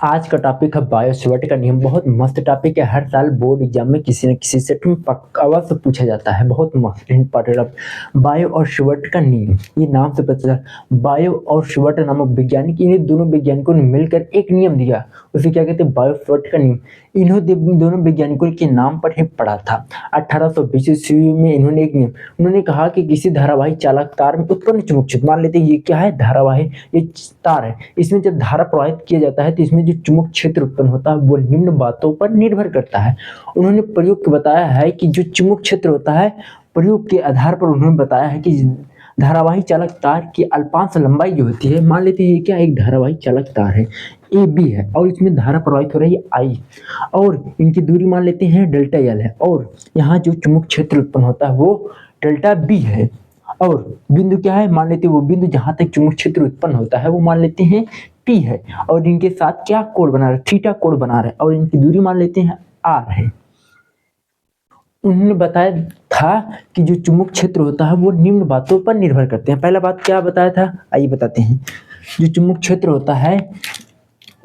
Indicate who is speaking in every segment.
Speaker 1: आज का टॉपिक है बायो सेवर्ट का नियम। बहुत मस्त टॉपिक है, हर साल बोर्ड एग्जाम में किसी न किसी सेट में पक्का अवश्य पूछा जाता है। बहुत मस्त इंपॉर्टेंट बायो और सेवर्ट का नियम, ये नाम से पता चला। बायो और सेवर्ट नामक वैज्ञानिक, इन्हें दोनों वैज्ञानिकों ने मिलकर एक नियम दिया, उसे क्या कहते हैं, बायो सेवर्ट का नियम। इन्होंने दोनों वैज्ञानिकों के नाम पर ही पढ़ा था। 1820 ईस्वी में इन्होंने एक नियम, उन्होंने कहा कि किसी धारावाही चालक तार में उत्पन्न चुंबक क्षेत्र, मान लेते हैं ये क्या है, धारावाही, ये तार है, इसमें जब धारा प्रवाहित किया जाता है तो इसमें जो चुंबक क्षेत्र उत्पन्न होता है वो निम्न बातों पर निर्भर करता है। उन्होंने प्रयोग के बताया है कि जो चुंबक क्षेत्र होता है, प्रयोग के आधार पर उन्होंने बताया है कि धारावाही चालक तार की अल्पांश लंबाई जो होती है, मान लेते हैं ये क्या एक धारावाही चालक तार है, ए बी है, और इसमें धारा प्रवाहित हो रही है आई, और इनकी दूरी मान लेते हैं डेल्टा एल है, और यहाँ जो चुंबक क्षेत्र उत्पन्न होता है वो डेल्टा बी है, और बिंदु क्या है, मान लेते हैं वो बिंदु जहां तक चुंबक क्षेत्र उत्पन्न होता है वो मान लेते हैं P है, और इनके साथ क्या कोण बना रहा है, थीटा कोण बना रहा है, और इनकी दूरी मान लेते हैं R है। उन्होंने बताया था कि जो चुंबक क्षेत्र होता है वो निम्न बातों पर निर्भर करते हैं। पहला बात क्या बताया था, आइए बताते हैं। जो चुंबक क्षेत्र होता है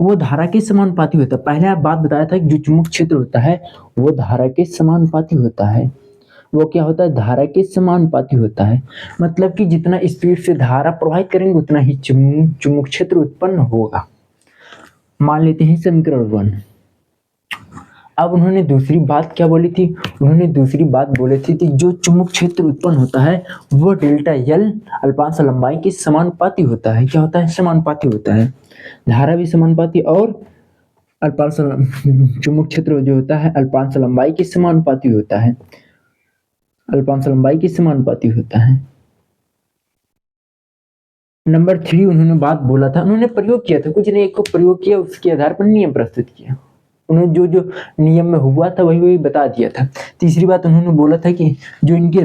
Speaker 1: वो धारा के समानुपाती होता है। पहले आप बात बताया था कि जो चुंबक क्षेत्र होता है वो धारा के समानुपाती होता है। वो क्या होता है, धारा के समानुपाती होता है, मतलब कि जितना स्पीड से धारा प्रवाहित करेंगे उतना ही चुंबक क्षेत्र उत्पन्न होगा। मान लेते हैं समीकरण 1। अब उन्होंने दूसरी बात क्या बोली थी, उन्होंने दूसरी बात बोली थी कि जो चुंबक क्षेत्र उत्पन्न होता है वो डेल्टा एल अल्पांश लंबाई के समानुपाती होता है। क्या होता है, समानुपाती होता है। धारा भी समानुपाती और अल्पांश चुंबक क्षेत्र जो होता है अल्पांश लंबाई के समानुपाती होता है, अल्पांश लंबाई के समानुपाती होता है। नंबर 3 उन्होंने बात बोला था, उन्होंने प्रयोग किया था, कुछ नहीं, एक को प्रयोग किया, उसके आधार पर नियम प्रस्तुत किया। उन्होंने जो जो नियम में हुआ था वही वही बता दिया था। तीसरी बात उन्होंने बोला था कि जो इनके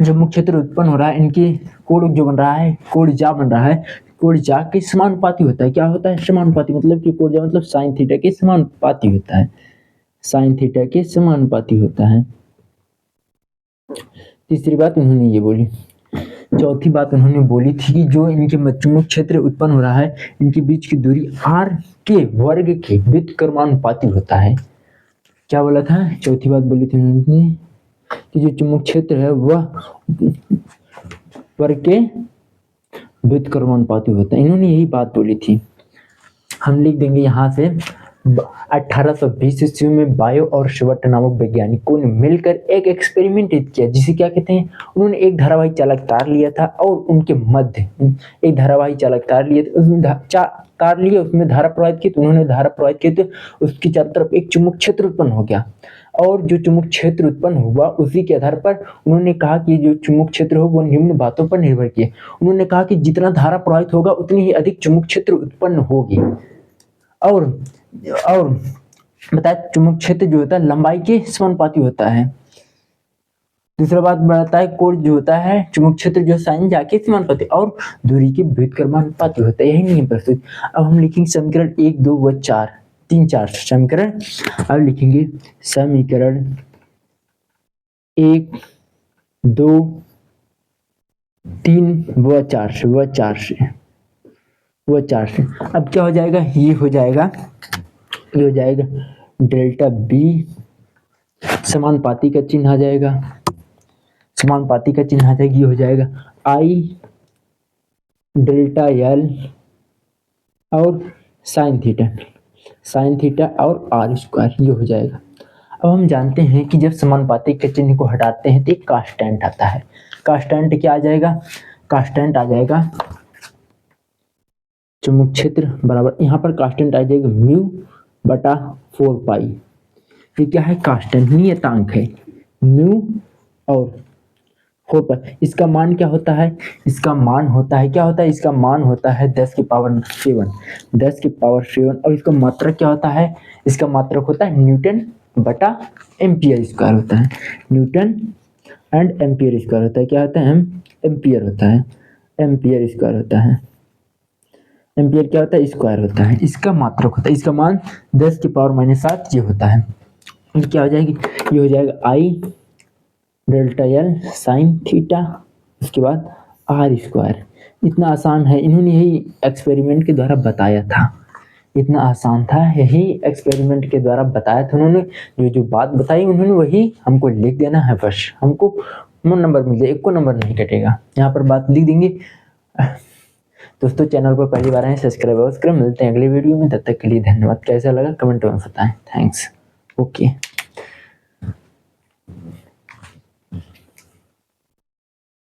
Speaker 1: जो मुख्य क्षेत्र उत्पन्न हो रहा है, इनके कोण जो बन रहा है, कोण जा बन रहा है, कोण जा के समानुपाती होता है। क्या होता है, समानुपाती, मतलब कि कोण जा मतलब साइन थीटा के समानुपाती होता है, साइन थीटा के समानुपाती होता है। तीसरी बात उन्होंने ये बोली। चौथी बात उन्होंने बोली थी कि जो इनके चुंबक क्षेत्र उत्पन्न हो रहा है, इनके बीच की दूरी r के वर्ग के व्युत्क्रमानुपाती होता है। क्या बोला था, चौथी बात बोली थी उन्होंने कि जो चुंबक क्षेत्र है वह वर्ग के व्युत्क्रमानुपाती होता है। इन्होंने यही बात बोली थी। हम लिख देंगे यहाँ से 1820 ईस्वी में बायो और सेवर्ट नामक वैज्ञानिकों ने मिलकर एक एक्सपेरिमेंट किया, जिसे क्या कहते हैं, उन्होंने एक धारावाही चालक तार लिया था और उनके मध्य एक धारावाही चालक तार लिए, उसमें तार लिए, उसमें धारा प्रवाहित की, तो उन्होंने धारा प्रवाहित की तो उसकी चारों तरफ एक चुंबक क्षेत्र उत्पन्न हो गया, और जो चुंबक क्षेत्र उत्पन्न हुआ उसी के आधार पर उन्होंने कहा कि जो चुंबक क्षेत्र हो वो निम्न बातों पर निर्भर किए। उन्होंने कहा कि जितना धारा प्रवाहित होगा उतनी ही अधिक चुंबक क्षेत्र उत्पन्न होगी, और बताया चुंबक क्षेत्र जो होता है लंबाई के समानुपाती होता है। दूसरा बात बताता है कोण जो होता है चुंबक क्षेत्र जो साइन जाके समानुपाती और दूरी के व्युत्क्रमानुपाती होता है। यही नियम प्रस्तुत। अब हम लिखेंगे समीकरण 1, 2 व 4, 3, 4 समीकरण। अब लिखेंगे समीकरण 1, 2, 3 व 4 से अब क्या हो जाएगा, ये हो जाएगा डेल्टा बी, समानुपाती का चिन्ह आ जाएगा, समानुपाती का चिन्ह आ जाएगा, ये हो जाएगा आई डेल्टा एल और साइन थीटा और आर स्क्वायर, ये हो जाएगा। अब हम जानते हैं कि जब समानुपाती के चिन्ह को हटाते हैं तो एक कांस्टेंट आता है। कांस्टेंट क्या आ जाएगा, कांस्टेंट आ जाएगा चुंबक क्षेत्र बराबर, यहाँ पर कांस्टेंट आ जाएगा म्यू बटा 4 पाई। ये क्या है, कांस्टेंट नियतांक है, म्यू और 4 पाई। इसका मान क्या होता है, इसका मान होता है, क्या होता है, इसका मान होता है 10 की पावर 7, और इसका मात्रक क्या होता है, इसका मात्रक होता है न्यूटन बटा एम्पियर स्क्वायर होता है, न्यूटन एंड एम्पियर स्क्वायर होता है। क्या होता है, एम्पियर होता है, एम्पियर स्क्वायर होता है, एम्पियर क्या होता है, स्क्वायर होता है। इसका मात्रक होता है, इसका मान 10 की पावर -7 ये होता है। ये क्या हो जाएगी, ये हो जाएगा आई डेल्टा एल साइन थीटा, उसके बाद आर स्क्वायर, इतना आसान है, इन्होंने यही एक्सपेरिमेंट के द्वारा बताया था। इतना आसान था, यही एक्सपेरिमेंट के द्वारा बताया था उन्होंने। जो जो बात बताई उन्होंने वही हमको लिख देना है, बस हमको नंबर मिल जाए, एक को नंबर नहीं कटेगा, यहाँ पर बात लिख देंगे। दोस्तों चैनल पर पहली बार आए सब्सक्राइब अवश्य करें। मिलते हैं अगली वीडियो में, तब तक के लिए धन्यवाद। कैसा लगा कमेंट में बताएं। थैंक्स। ओके।